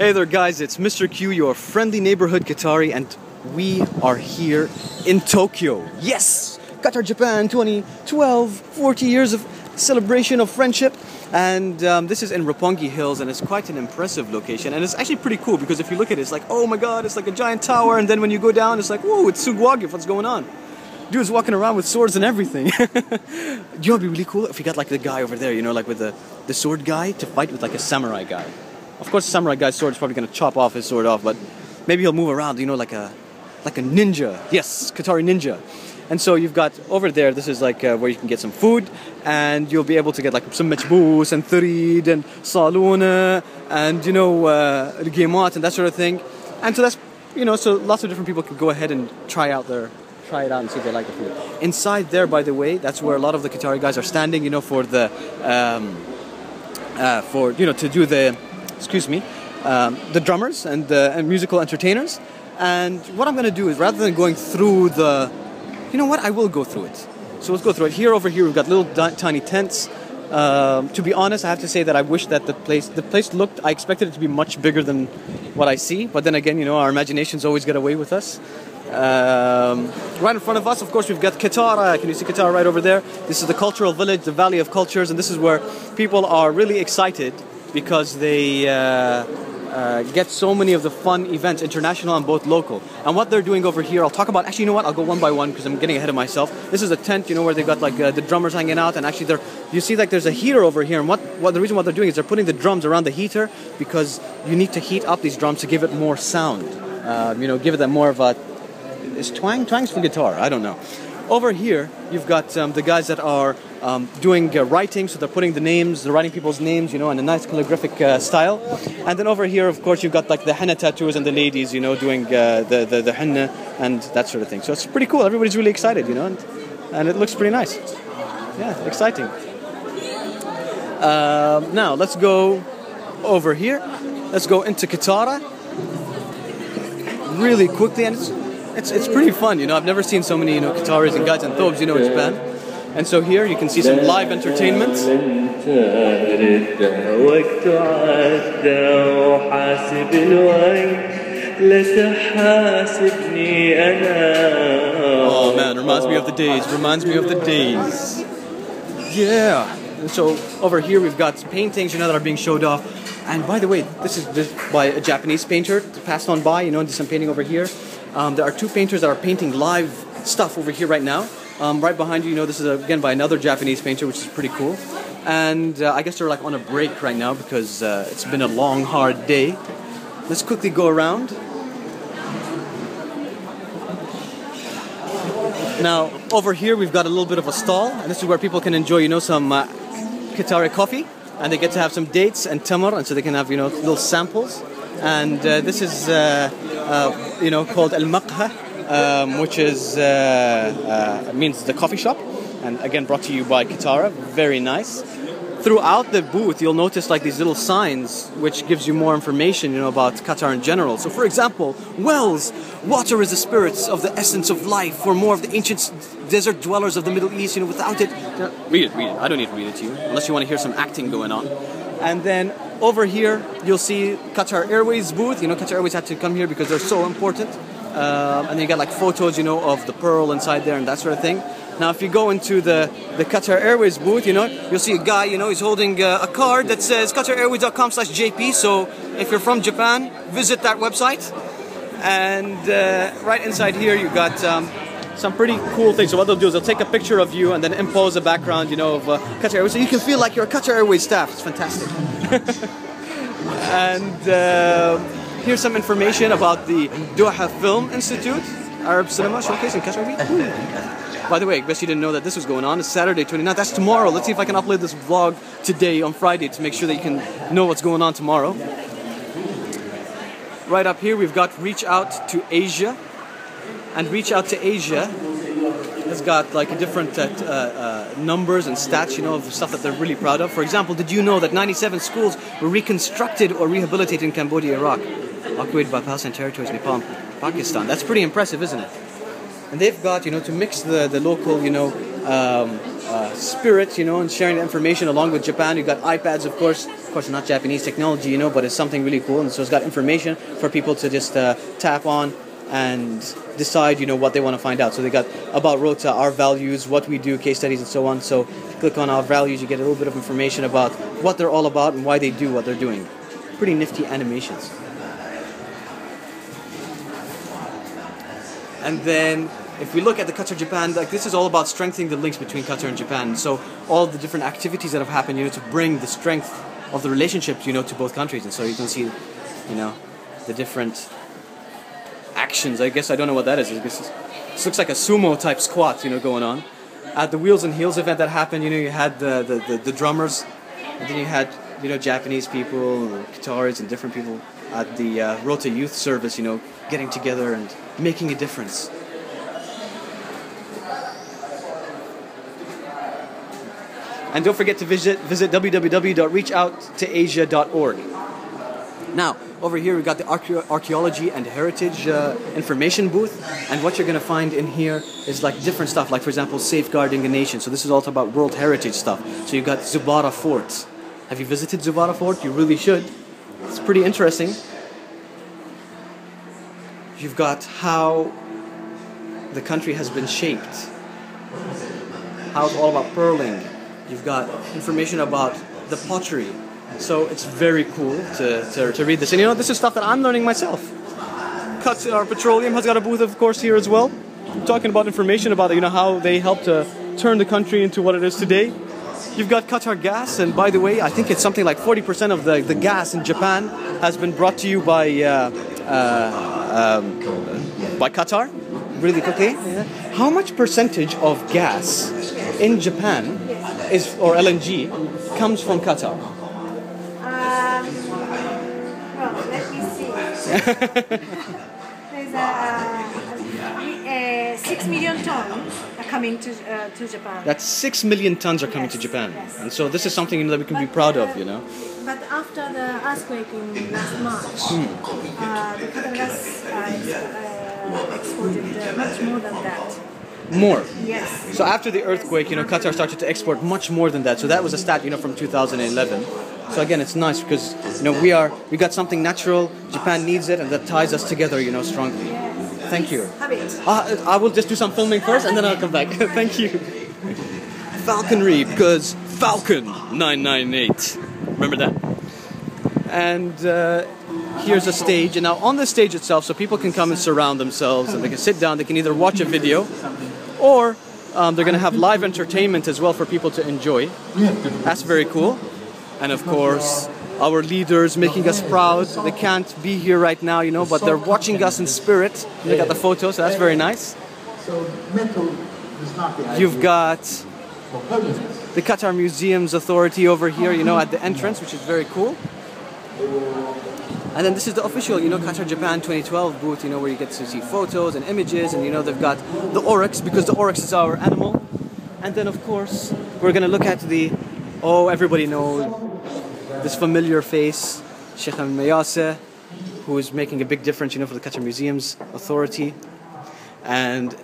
Hey there guys, it's Mr. Q, your friendly neighborhood Qatari, and we are here in Tokyo. Yes! Qatar, Japan, 2012, 40 years of celebration of friendship. And this is in Roppongi Hills, and it's quite an impressive location. And it's actually pretty cool because if you look at it, it's like, oh my god, it's like a giant tower. And then when you go down, it's like, whoa, it's Souq, what's going on? Dude's walking around with swords and everything. Do you know what would be really cool? If you got like the guy over there, you know, like with the sword guy to fight with like a samurai guy. Of course, the samurai guy's sword is probably going to chop off his sword off, but maybe he'll move around, you know, like a ninja. Yes, Qatari ninja. And so you've got over there, this is like where you can get some food, and you'll be able to get like some machboos and thurid and saluna and, you know, gemat and that sort of thing. And so that's, you know, so lots of different people can go ahead and try it out and see if they like the food. Inside there, by the way, that's where a lot of the Qatari guys are standing, you know, for the, you know, to do the, the drummers and the musical entertainers. And what I'm going to do is, rather than going through the, you know what, I will go through it. So let's go through it. Over here, we've got little tiny tents. To be honest, I have to say that I wish that the place looked, I expected it to be much bigger than what I see. But then again, you know, our imaginations always get away with us. Right in front of us, of course, we've got Qatar. Can you see Qatar right over there? This is the cultural village, the Valley of Cultures, and this is where people are really excited because they get so many of the fun events, international and both local. And what they're doing over here, I'll talk about, actually, you know what, I'll go one by one because I'm getting ahead of myself. This is a tent, you know, where they've got like the drummers hanging out, and actually you see like there's a heater over here, and the reason what they're doing is they're putting the drums around the heater because you need to heat up these drums to give it more sound. You know, give it that more of a, is twang? Twang's for guitar, I don't know. Over here, you've got the guys that are doing writing, so they're putting they're writing people's names, you know, in a nice calligraphic style. And then over here, of course, you've got like the henna tattoos and the ladies, you know, doing the henna and that sort of thing. So it's pretty cool. Everybody's really excited, you know, and it looks pretty nice. Yeah, exciting. Now, let's go over here. Let's go into Qatar really quickly, and it's pretty fun, you know. I've never seen so many, you know, Qataris and guys and thobes, you know, in Japan. And so here you can see some live entertainment. Oh man, reminds me of the days. Yeah. And so over here we've got paintings, you know, that are being showed off. And by the way, this is by a Japanese painter passed on by, you know, and there's some painting over here. There are two painters that are painting live stuff over here right now. Right behind you, you know, this is again by another Japanese painter, which is pretty cool. And I guess they're like on a break right now because it's been a long, hard day. Let's quickly go around. Now, over here we've got a little bit of a stall, and this is where people can enjoy, you know, some Qatari coffee, and they get to have some dates and tamar, and so they can have, you know, little samples. And this is, you know, called al-maqha, which is means the coffee shop, and again brought to you by Qatar. Very nice. Throughout the booth, you'll notice like these little signs, which gives you more information, you know, about Qatar in general. So, for example, wells, water is the spirits of the essence of life for more of the ancient desert dwellers of the Middle East. You know, without it, read it. I don't need to read it to you, unless you want to hear some acting going on. And then over here, you'll see Qatar Airways booth. You know, Qatar Airways had to come here because they're so important. And then you got like photos, you know, of the pearl inside there and that sort of thing. Now, if you go into the Qatar Airways booth, you know, you'll see a guy, you know, he's holding a card that says QatarAirways.com/JP. So if you're from Japan, visit that website. And right inside here, you've got some pretty cool things. So what they'll do is they'll take a picture of you and then impose a background, you know, of Qatar Airways, so you can feel like you're a Qatar Airways staff. It's fantastic. And here's some information about the Doha Film Institute, Arab Cinema Showcase in Qatar. By the way, I guess you didn't know that this was going on. It's Saturday 29th. That's tomorrow. Let's see if I can upload this vlog today on Friday to make sure that you can know what's going on tomorrow. Right up here, we've got Reach Out to Asia. And Reach Out to Asia has got like different numbers and stats, you know, of stuff that they're really proud of. For example, did you know that 97 schools were reconstructed or rehabilitated in Cambodia, Iraq, occupied by Palestinian territories, Nepal, and Pakistan? That's pretty impressive, isn't it? And they've got, you know, to mix the local, you know, spirit, you know, and sharing the information along with Japan. You've got iPads, of course not Japanese technology, you know, but it's something really cool. And so it's got information for people to just tap on and decide, you know, what they want to find out. So they got about Rota, our values, what we do, case studies, and so on. So if you click on our values, you get a little bit of information about what they're all about and why they do what they're doing. Pretty nifty animations. And then if we look at the Qatar-Japan, like this is all about strengthening the links between Qatar and Japan. So all the different activities that have happened, you know, to bring the strength of the relationships, you know, to both countries. And so you can see, you know, the different actions. I guess I don't know what that is. This looks like a sumo type squat, you know, going on. At the Wheels and Heels event that happened, you know, you had the drummers, and then you had, you know, Japanese people, Qataris, and different people at the Rota Youth Service, you know, getting together and making a difference. And don't forget to visit www.reachouttoasia.org. Now, over here we've got the archaeology and heritage information booth, and what you're going to find in here is like different stuff, like for example safeguarding a nation. So this is all about World Heritage stuff. So you've got Zubara Fort. Have you visited Zubara Fort? You really should. It's pretty interesting. You've got how the country has been shaped, how it's all about pearling. You've got information about the pottery. So it's very cool to read this. And you know, this is stuff that I'm learning myself. Qatar Petroleum has got a booth, of course, here as well. I'm talking about information about, you know, how they helped to turn the country into what it is today. You've got Qatar Gas, and by the way, I think it's something like 40% of the gas in Japan has been brought to you by Qatar. Really quickly. Yeah. How much percentage of gas in Japan is, or LNG, comes from Qatar? Well, let me see. There's 6 million tons are coming to Japan. That's 6 million tons are coming to Japan. Yes. And so this is something, you know, that we can be proud of, you know. But after the earthquake in last March, the Qatar gas exported much more than that. More? Yes. So after the earthquake, you know, Qatar started to export much more than that. So that was a stat, you know, from 2011. So again, it's nice because, you know, we got something natural, Japan needs it, and that ties us together, you know, strongly. Yes. Thank you. Have it. I will just do some filming first and then I'll come back. Thank you. Falconry, because Falcon 998. Remember that? And here's a stage. And now on the stage itself, so people can come and surround themselves and they can sit down, they can either watch a video or they're going to have live entertainment as well for people to enjoy. That's very cool. And of course, our leaders making us proud. They can't be here right now, you know, but they're watching us in spirit. They got the photos, so that's very nice. You've got the Qatar Museums Authority over here, you know, at the entrance, which is very cool. And then this is the official, you know, Qatar Japan 2012 booth, you know, where you get to see photos and images, and you know, they've got the oryx, because the oryx is our animal. And then of course, we're going to look at the, oh, everybody knows this familiar face, Sheikh al-Mayase, who is making a big difference, you know, for the Qatar Museums Authority. And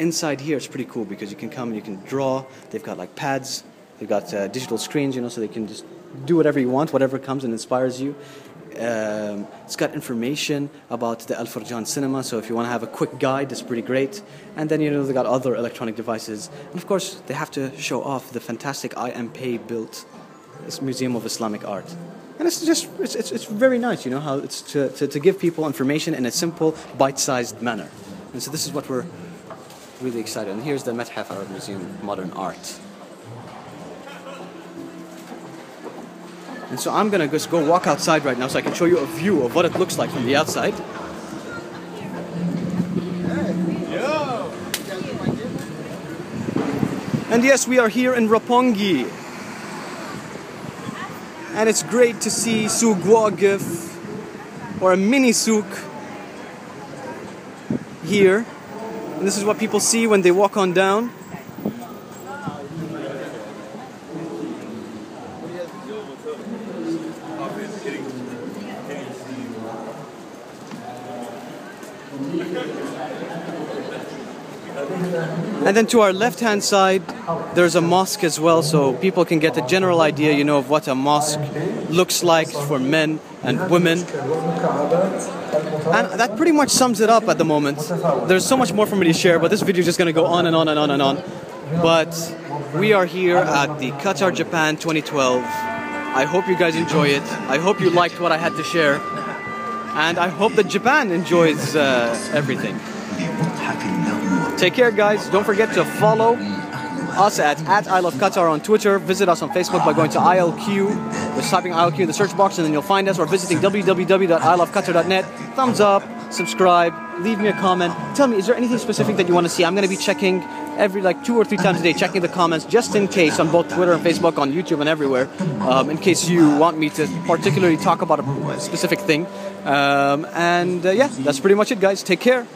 inside here, it's pretty cool because you can come and you can draw. They've got like pads, they've got digital screens, you know, so they can just do whatever you want, whatever comes and inspires you. It's got information about the Ferjaan cinema, so if you want to have a quick guide, it's pretty great. And then, you know, they got other electronic devices. And of course, they have to show off the fantastic IMP built Museum of Islamic Art. And it's just, it's very nice, you know, how it's to give people information in a simple, bite-sized manner. And so this is what we're really excited. And here's the Methaf Arab Museum of Modern Art. And so I'm gonna just go walk outside right now so I can show you a view of what it looks like from the outside. And yes, we are here in Roppongi. And it's great to see Souq Waqif, or a mini Souq here. And this is what people see when they walk on down. And then to our left-hand side, there's a mosque as well, so people can get a general idea, you know, of what a mosque looks like for men and women. And that pretty much sums it up at the moment. There's so much more for me to share, but this video is just going to go on and on and on and on. But we are here at the Qatar Japan 2012. I hope you guys enjoy it. I hope you liked what I had to share. And I hope that Japan enjoys everything. Take care, guys. Don't forget to follow us at iLoveQatar on Twitter. Visit us on Facebook by going to ILQ. Just typing ILQ in the search box and then you'll find us, or visiting www.iLoveQatar.net. Thumbs up, subscribe, leave me a comment. Tell me, is there anything specific that you want to see? I'm going to be checking every 2 or 3 times a day, checking the comments just in case, on both Twitter and Facebook, on YouTube and everywhere, in case you want me to particularly talk about a specific thing. Yeah, that's pretty much it, guys. Take care.